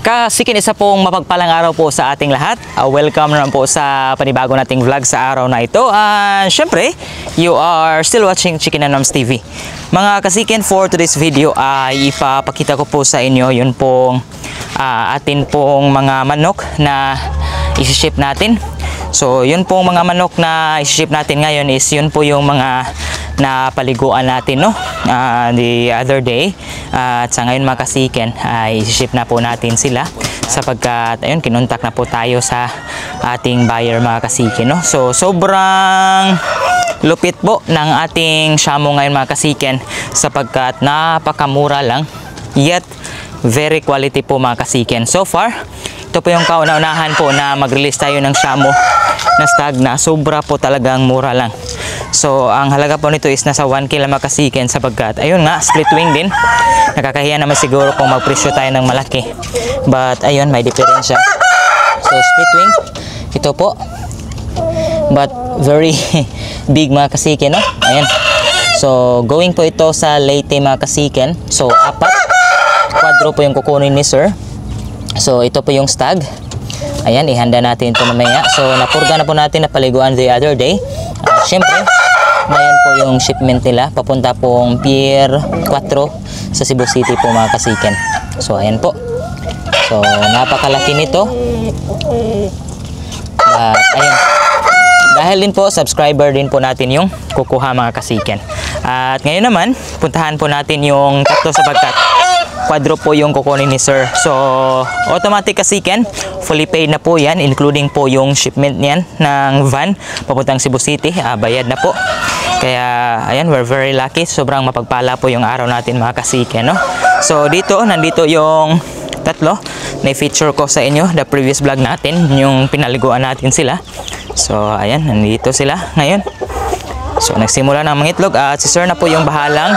Kasikin, isa pong mapagpalang araw po sa ating lahat. Welcome naman po sa panibago nating vlog sa araw na ito. Syempre, you are still watching Chicken and Noms TV. Mga kasikin, for today's video ay ipapakita ko po sa inyo yun pong atin pong mga manok na isi-ship natin. So, yun pong mga manok na isi-ship natin ngayon is yun po yung mga napaliguan natin, no? The other day. At sa ngayon mga kasiken ay isi-ship na po natin sila sapagkat ayun, kinontak na po tayo sa ating buyer mga kasiken, no? So sobrang lupit po ng ating shamo ngayon mga kasiken sapagkat napakamura lang yet very quality po mga kasiken. So far, ito po yung kauna-unahan po na mag-release tayo ng shamo na stag na sobra po talagang mura lang. So, ang halaga po nito is nasa 1K lang mga kasiken sapagkat, ayun nga, split wing din. Nakakahiya naman siguro kung magpresyo tayo ng malaki. But, ayun, may diferensya. So, split wing, ito po. But, very big mga kasiken, no? Ayan. So, going po ito sa Leyte mga kasiken. So, 4. Quadro po yung kukunin ni sir. So, ito po yung stag. Ayan, ihanda natin ito mamaya. So, napurga na po natin na paliguan the other day. Siyempre, ngayon po yung shipment nila. Papunta pong Pier 4 sa Cebu City po mga kasiken. So, ayan po. So, napakalaki nito. But, ayun. Dahil din po, subscriber din po natin yung kukuha mga kasiken. At ngayon naman, puntahan po natin yung tatlo sapagkat quadro po yung kukunin ni sir. So, automatic kasiken, fully paid na po yan, including po yung shipment niyan ng van papuntang Cebu City. Bayad na po. Kaya, ayan, we're very lucky. Sobrang mapagpala po yung araw natin mga kasiken, no? So, nandito yung tatlo na feature ko sa inyo, the previous vlog natin, yung pinaliguan natin sila. So, ayan, nandito sila ngayon. So, nagsimula ng mga itlog at si sir na po yung bahalang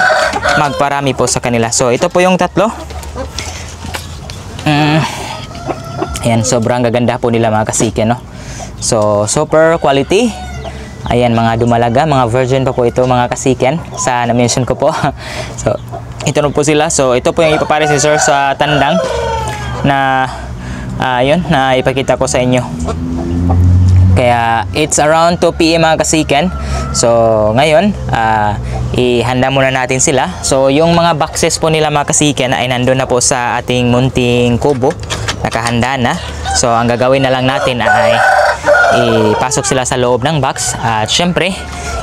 magparami po sa kanila. So, ito po yung tatlo. Ayan, sobrang gaganda po nila mga kasiken, no? So, super quality. Ayan, mga dumalaga, mga virgin pa po ito mga kasiken sa na-mention ko po. So, ito na po sila. So, ito po yung ipapare si sir sa tandang na yun, na ipakita ko sa inyo. Kaya it's around 2 PM mga kasiken. So ngayon, ihanda muna natin sila. So yung mga boxes po nila mga kasiken ay nandun na po sa ating munting kubo. Nakahanda na. So ang gagawin na lang natin ay ipasok sila sa loob ng box. At syempre,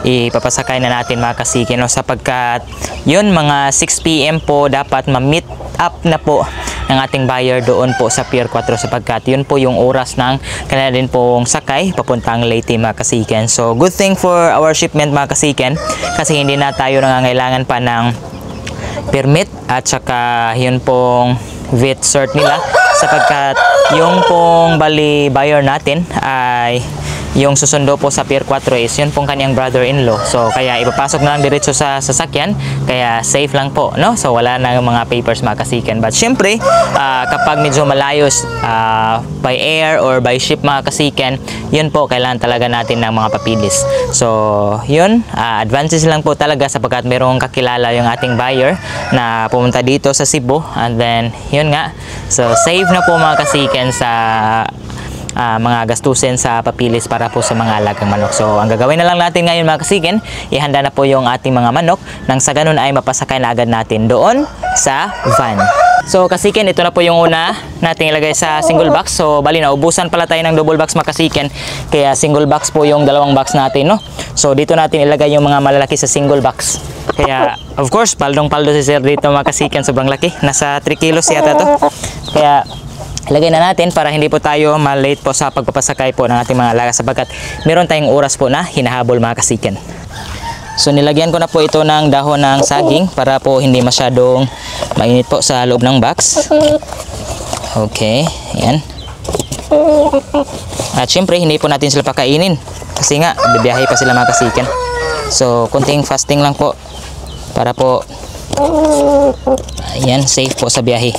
ipapasakay na natin mga kasiken, no? Sapagkat yun, mga 6 PM po dapat ma-meet up na po ng ating buyer doon po sa Pier 4 sapagkat yun po yung oras ng kanila din pong sakay papuntang Leyte mga kasiken. So good thing for our shipment mga kasiken kasi hindi na tayo nangangailangan pa ng permit at saka yun pong vet cert nila sapagkat yung pong buyer natin ay yung susundo po sa Pier 4 is yun pong kanyang brother-in-law. So, kaya ipapasok na lang diretso sa sasakyan. Kaya safe lang po, no? So, wala na yung mga papers mga kasiken. But, syempre, kapag medyo malayos by air or by ship mga kasiken, yun po, kailangan talaga natin ng mga papilis. So, yun, advances lang po talaga sapagkat merong kakilala yung ating buyer na pumunta dito sa Cebu. And then, yun nga. So, safe na po mga kasiken sa mga gastusin sa papilis para po sa mga alagang manok. So, ang gagawin na lang natin ngayon mga kasiken, ihanda na po yung ating mga manok nang sa ganun ay mapasakay na agad natin doon sa van. So, kasiken, ito na po yung una nating ilagay sa single box. So, bali na, ubusan pala tayo ng double box mga kasiken. Kaya single box po yung dalawang box natin, no? So, dito natin ilagay yung mga malalaki sa single box. Kaya, of course, paldong-paldo si sir dito mga kasiken. Sobrang laki. Nasa 3 kilos yata to. Kaya, ilagay na natin para hindi po tayo malate po sa pagpapasakay po ng ating mga alaga sapagkat meron tayong oras po na hinahabol mga kasiken. So nilagyan ko na po ito ng dahon ng saging para po hindi masyadong mainit po sa loob ng box. Okay, ayan. At syempre hindi po natin sila pakainin kasi nga bibiyahe pa sila mga kasiken. So konting fasting lang po para po ayan, safe po sa biyahe.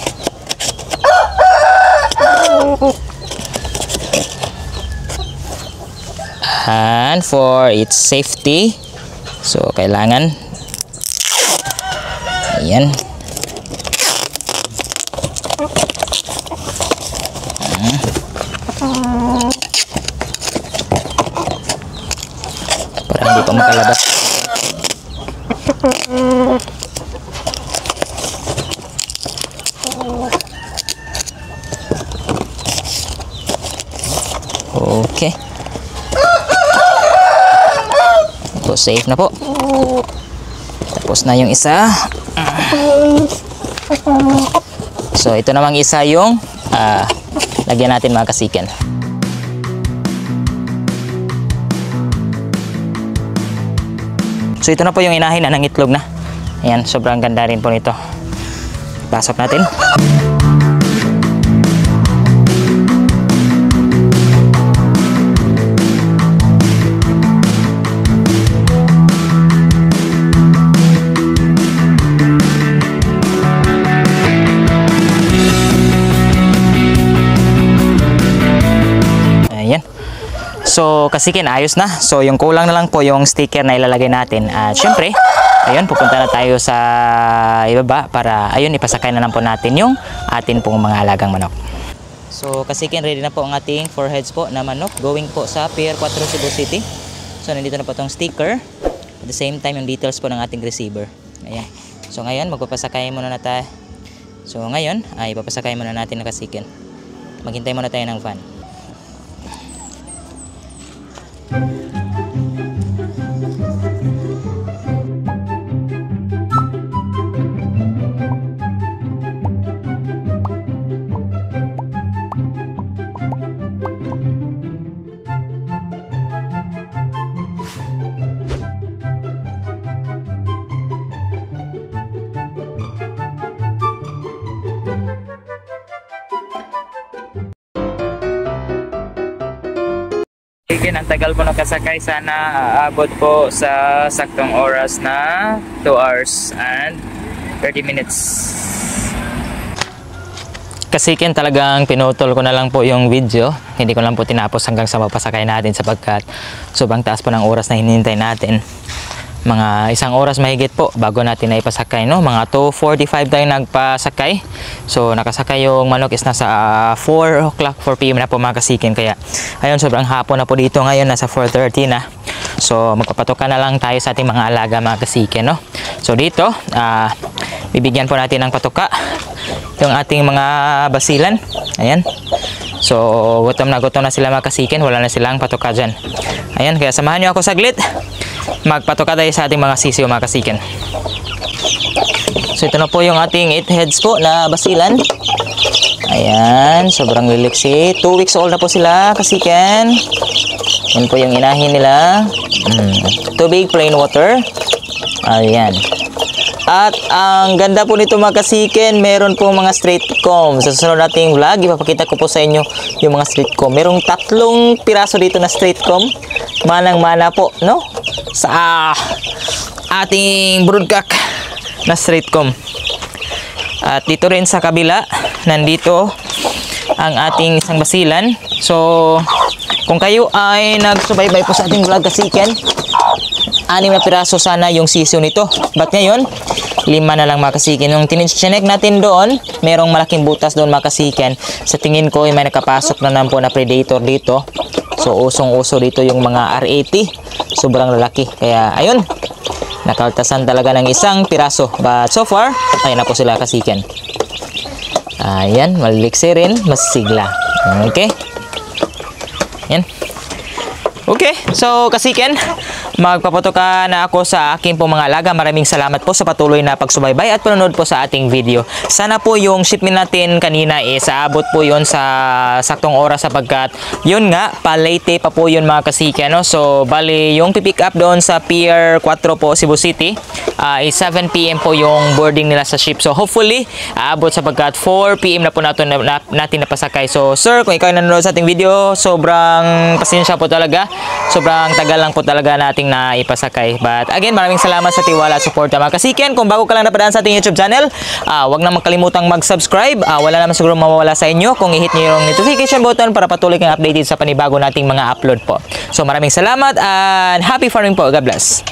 And for its safety, so kailangan ayan, Para hindi pa makalabas. Okay. So, safe na po. Tapos na yung isa. So, ito namang isa yung lagyan natin mga kasiken. So, ito na po yung inahin na ng itlog na. Ayan, sobrang ganda rin po nito. Pasok natin. So, kasiken, ayos na. So, yung kulang na lang po yung sticker na ilalagay natin. At syempre, ayun, pupunta na tayo sa ibaba para, ayun, ipasakay na lang po natin yung atin pong mga alagang manok. So, kasiken, ready na po ang ating 4 heads po na manok going po sa Pier 4 Cebu City. So, nandito na po itong sticker. At the same time, yung details po ng ating receiver. Ayan. So, ngayon, magpapasakay muna na tayo. So, ngayon, ay ipapasakay muna natin na kasiken. Maghintay muna tayo ng van. Ang tagal po nakasakay, sana aabot po sa saktong oras na 2 hours and 30 minutes. Kasiken, talagang pinutol ko na lang po yung video. Hindi ko lang po tinapos hanggang sa mapasakay natin sapagkat sobrang taas po ng oras na hinihintay natin. Mga 1 oras mahigit po bago natin na ipasakay, no? Mga 2:45 tayo nagpasakay. So, nakasakay yung manok is nasa 4 o'clock, 4 PM na po mga kasiken. Kaya, ayun, sobrang hapon na po dito ngayon. Nasa 4:30 na. So, magpapatoka na lang tayo sa ating mga alaga mga kasiken, no? So, dito, bibigyan po natin ng patoka yung ating mga basilan. Ayan. So, gutom na sila mga kasiken. Wala na silang patoka dyan. Ayan, kaya samahan nyo ako saglit. Magpatoka tayo sa ating mga sisiyo mga kasiken. So, ito na po yung ating 8 heads po na basilan. Ayan, sobrang liliksi. 2 weeks old na po sila kasiken. Yan po yung inahin nila. Tubig, plain water. Ayan. At ang ganda po nito mga kasiken, meron po mga straight comb. Sa susunod nating vlog, ipapakita ko po sa inyo yung mga straight comb. Merong 3 piraso dito na straight comb. Manang-mana po, no? Sa ating broodcock na straight comb. At dito rin sa kabila, nandito ang ating isang basilan. So, kung kayo ay nagsubaybay po sa ating vlog kasiken, 6 na piraso sana yung sisiyo nito. But ngayon, 5 na lang mga kasiken. Yung tinicheck natin doon, merong malaking butas doon mga kasiken. Sa tingin ko, may nakapasok na naman po na predator dito. So, usong-uso dito yung mga R80. Sobrang lalaki. Kaya, ayun, nakaltasan talaga ng 1 piraso. But so far, ayun na po sila kasiken. Ayan, maliliksi rin, masigla. Okay. Yan. Okay, so kasiken, magpapatoka na ako sa aking po mga alaga. Maraming salamat po sa patuloy na pagsubaybay at panonood po sa ating video. Sana po yung shipment natin kanina is aabot po yun sa saktong oras sapagkat yun nga, pa-late pa po yun mga kasiken, no? So, bali yung pipick up doon sa Pier 4 po, Cebu City, is 7 PM po yung boarding nila sa ship. So, hopefully, aabot sapagkat 4 PM na po natin napasakay. So, sir, kung ikaw nanonood sa ating video, sobrang pasensya po talaga. Sobrang tagal lang po talaga nating na ipasakay. But again, maraming salamat sa tiwala at support mga kasiken. Kung bago ka lang napadaan sa ating YouTube channel, wag na magkalimutang mag-subscribe. Wala naman siguro mawawala sa inyo kung i-hit nyo yung notification button para patuloy kang updated sa panibago nating mga upload po. So maraming salamat and happy farming po. God bless.